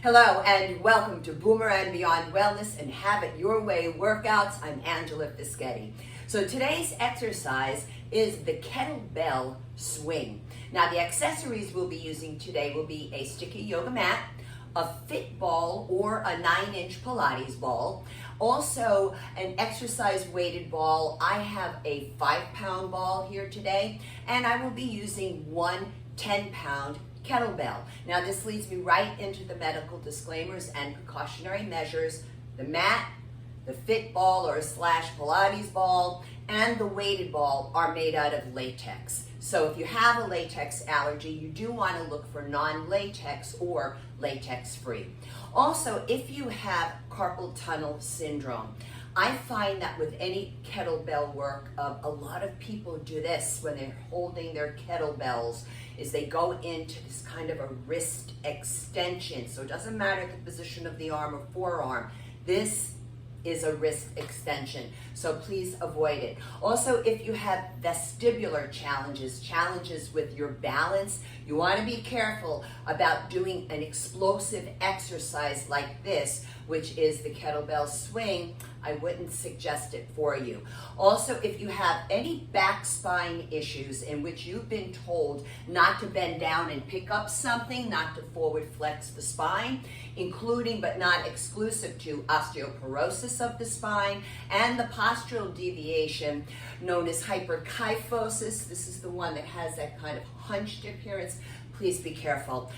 Hello and welcome to Boomer and Beyond Wellness and Have It Your Way Workouts. I'm Angela Fischetti. So today's exercise is the Kettlebell Swing. Now the accessories we'll be using today will be a sticky yoga mat, a fit ball or a 9-inch Pilates ball, also an exercise weighted ball. I have a 5-pound ball here today, and I will be using one 10-pound kettlebell. Now this leads me right into the medical disclaimers and precautionary measures. The mat, the fit ball or slash Pilates ball, and the weighted ball are made out of latex. So if you have a latex allergy, you do want to look for non-latex or latex-free. Also, if you have carpal tunnel syndrome, I find that with any kettlebell work, a lot of people do this when they're holding their kettlebells, is they go into this kind of a wrist extension. So it doesn't matter the position of the arm or forearm. This is a wrist extension, so please avoid it. Also, if you have vestibular challenges with your balance, you want to be careful about doing an explosive exercise like this, which is the kettlebell swing. I wouldn't suggest it for you. Also, if you have any back spine issues in which you've been told not to bend down and pick up something, not to forward flex the spine, including but not exclusive to osteoporosis of the spine and the postural deviation known as hyperkyphosis. This is the one that has that kind of hunched appearance. Please be careful.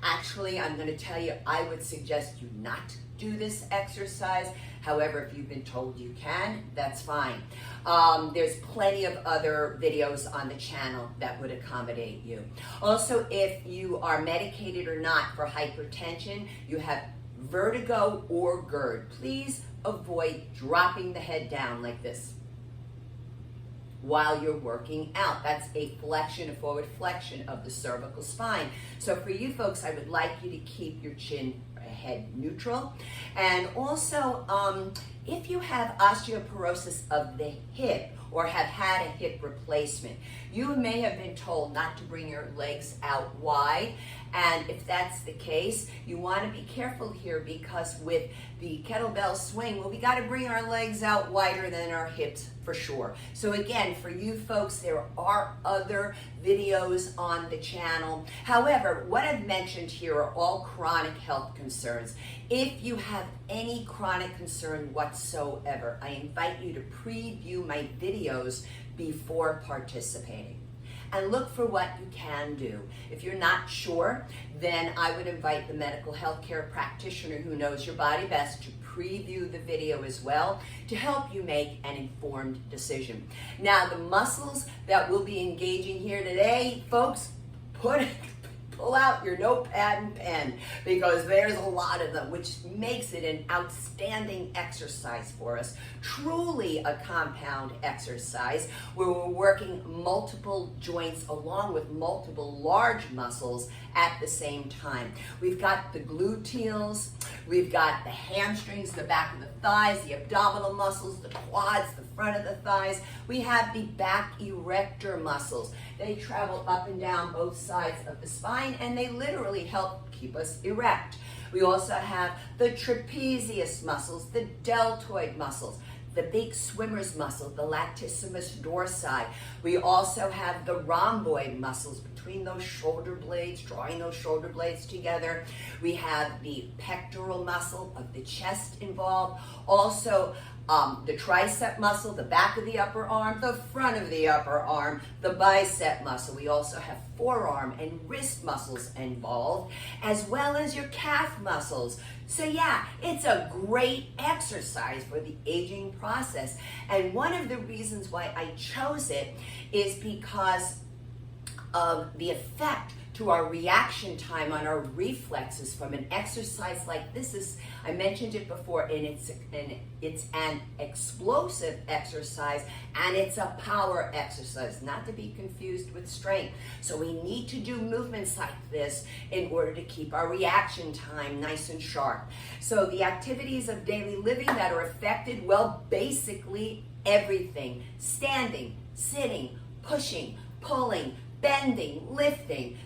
Actually, I'm going to tell you, I would suggest you not do this exercise. However, if you've been told you can, that's fine. There's plenty of other videos on the channel that would accommodate you. Also, if you are medicated or not for hypertension, you have vertigo or GERD, please avoid dropping the head down like this while you're working out. That's a flexion, a forward flexion of the cervical spine. So for you folks, I would like you to keep your chin head neutral. And also, if you have osteoporosis of the hip or have had a hip replacement, you may have been told not to bring your legs out wide. And if that's the case, you want to be careful here, because with the kettlebell swing, well, we got to bring our legs out wider than our hips for sure. So again, for you folks, there are other videos on the channel. However, what I've mentioned here are all chronic health concerns. If you have any chronic concern whatsoever, I invite you to preview my videos before participating and look for what you can do. If you're not sure, then I would invite the medical healthcare practitioner who knows your body best to preview the video as well to help you make an informed decision. Now, the muscles that we'll be engaging here today, folks, pull out your notepad and pen, because there's a lot of them, which makes it an outstanding exercise for us. Truly a compound exercise where we're working multiple joints along with multiple large muscles at the same time. We've got the gluteals, we've got the hamstrings, the back of the thighs, the abdominal muscles, the quads, the front of the thighs. We have the back erector muscles. They travel up and down both sides of the spine, and they literally help keep us erect. We also have the trapezius muscles, the deltoid muscles, the big swimmer's muscle, the latissimus dorsi. We also have the rhomboid muscles between those shoulder blades, drawing those shoulder blades together. We have the pectoral muscle of the chest involved. Also, the tricep muscle, the back of the upper arm, the front of the upper arm, the bicep muscle. We also have forearm and wrist muscles involved, as well as your calf muscles. So yeah, it's a great exercise for the aging process. And one of the reasons why I chose it is because of the effect to our reaction time on our reflexes from an exercise like this. I mentioned it before, and it's an explosive exercise, and it's a power exercise, not to be confused with strength. So we need to do movements like this in order to keep our reaction time nice and sharp. So the activities of daily living that are affected, well, basically everything: standing, sitting, pushing, pulling, bending, lifting,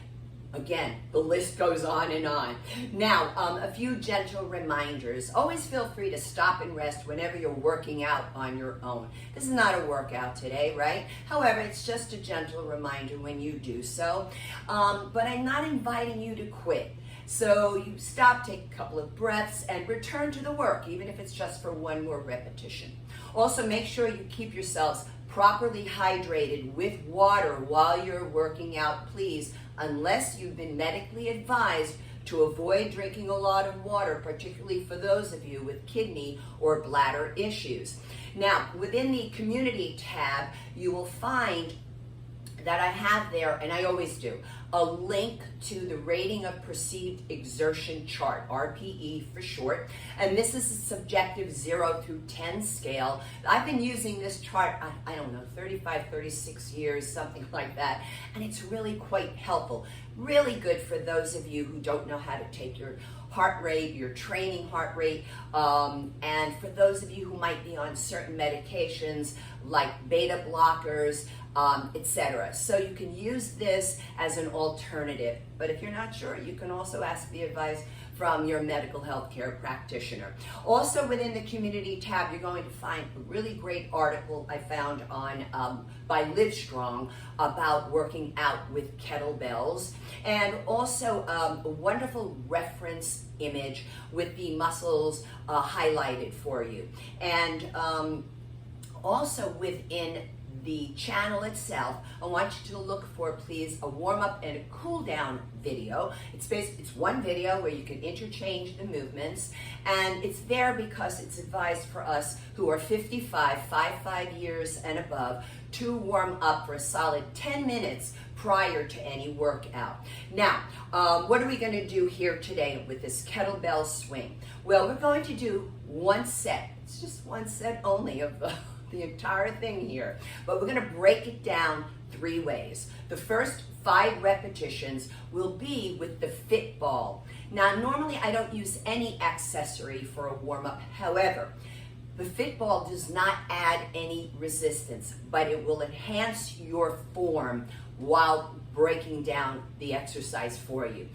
Again, the list goes on and on. Now, a few gentle reminders. Always feel free to stop and rest whenever you're working out on your own. This is not a workout today, right? However, it's just a gentle reminder when you do so. But I'm not inviting you to quit. So you stop, take a couple of breaths, and return to the work, even if it's just for one more repetition. Also, make sure you keep yourselves properly hydrated with water while you're working out, please, unless you've been medically advised to avoid drinking a lot of water, particularly for those of you with kidney or bladder issues. Now, within the community tab, you will find that I have there, and I always do, a link to the rating of perceived exertion chart, RPE for short. And this is a subjective 0 through 10 scale. I've been using this chart, I don't know, 35, 36 years, something like that. And it's really quite helpful. Really good for those of you who don't know how to take your heart rate, your training heart rate, and for those of you who might be on certain medications like beta blockers, etc. So you can use this as an alternative. But if you're not sure, you can also ask the advice from your medical health care practitioner. Also within the community tab, you're going to find a really great article I found on by Livestrong about working out with kettlebells, and also a wonderful reference image with the muscles highlighted for you. And also within the channel itself, I want you to look for, please, a warm-up and a cool-down video. It's one video where you can interchange the movements, and it's there because it's advised for us who are 55 years and above to warm up for a solid 10 minutes prior to any workout. Now, what are we going to do here today with this kettlebell swing? Well, we're going to do one set. It's just one set only of the entire thing here, but we're going to break it down 3 ways. The first 5 repetitions will be with the fit ball. Now, normally I don't use any accessory for a warm-up. However, the fit ball does not add any resistance, but it will enhance your form while breaking down the exercise for you.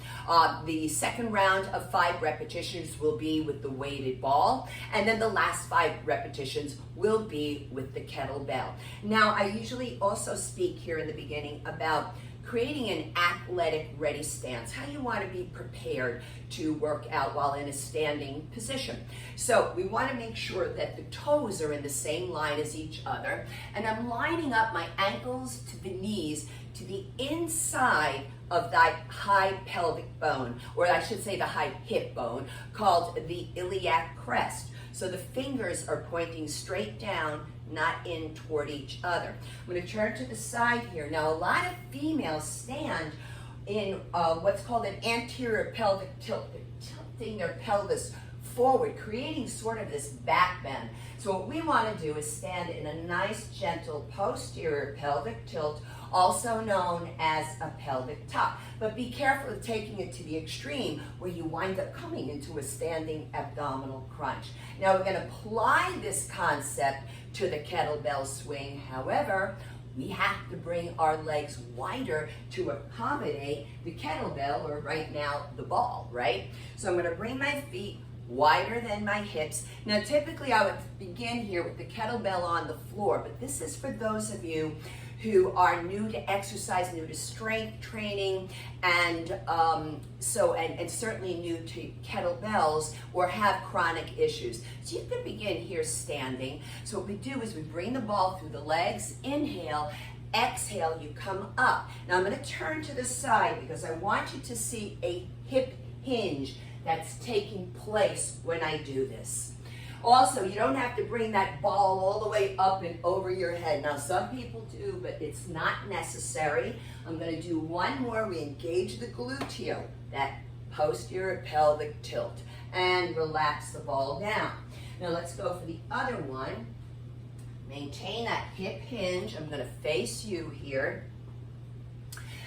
The second round of 5 repetitions will be with the weighted ball, and then the last 5 repetitions will be with the kettlebell. Now, I usually also speak here in the beginning about creating an athletic ready stance, how you want to be prepared to work out while in a standing position. So we want to make sure that the toes are in the same line as each other, and I'm lining up my ankles to the knees to the inside of that high pelvic bone, or I should say the high hip bone, called the iliac crest. So the fingers are pointing straight down, not in toward each other. I'm going to turn to the side here. Now, a lot of females stand in what's called an anterior pelvic tilt. They're tilting their pelvis forward, creating sort of this back bend. So what we want to do is stand in a nice, gentle posterior pelvic tilt, also known as a pelvic tuck. But be careful of taking it to the extreme where you wind up coming into a standing abdominal crunch. Now we're going to apply this concept to the kettlebell swing. However, we have to bring our legs wider to accommodate the kettlebell, or right now, the ball, right? So I'm going to bring my feet wider than my hips. Now, typically I would begin here with the kettlebell on the floor, but this is for those of you who are new to exercise, new to strength training, and certainly new to kettlebells, or have chronic issues. So you can begin here standing. So what we do is we bring the ball through the legs, inhale, exhale, you come up. Now I'm going to turn to the side because I want you to see a hip hinge that's taking place when I do this. Also, you don't have to bring that ball all the way up and over your head. Now, some people do, but it's not necessary. I'm going to do one more. We engage the gluteal, that posterior pelvic tilt, and relax the ball down. Now, let's go for the other one. Maintain that hip hinge. I'm going to face you here.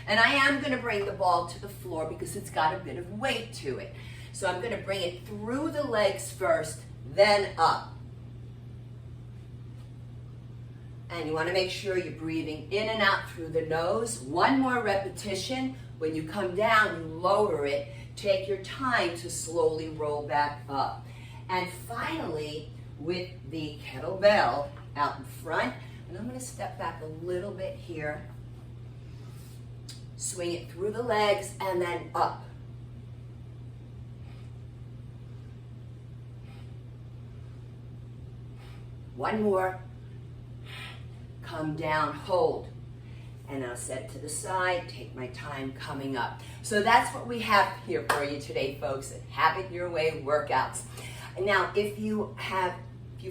And I am going to bring the ball to the floor because it's got a bit of weight to it. So I'm going to bring it through the legs first, then up. And you want to make sure you're breathing in and out through the nose. One more repetition When you come down, you lower it. Take your time to slowly roll back up. And finally, with the kettlebell out in front, and I'm going to step back a little bit here. Swing it through the legs and then up. One more. Come down, hold. And I'll set it to the side, take my time coming up. So that's what we have here for you today, folks, at Have It Your Way workouts. And now, if you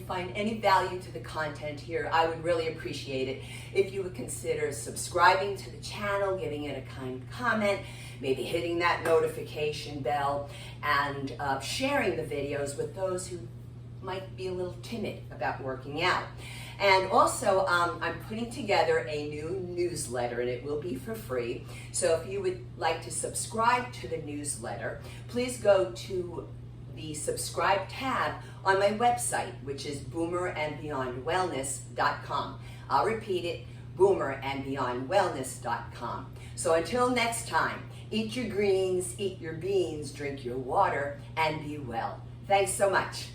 find any value to the content here, I would really appreciate it if you would consider subscribing to the channel, giving it a kind comment, maybe hitting that notification bell, and sharing the videos with those who might be a little timid about working out. And also, I'm putting together a new newsletter, and it will be for free. So if you would like to subscribe to the newsletter, please go to the subscribe tab on my website, which is boomerandbeyondwellness.com. I'll repeat it, boomerandbeyondwellness.com. So until next time, eat your greens, eat your beans, drink your water, and be well. Thanks so much.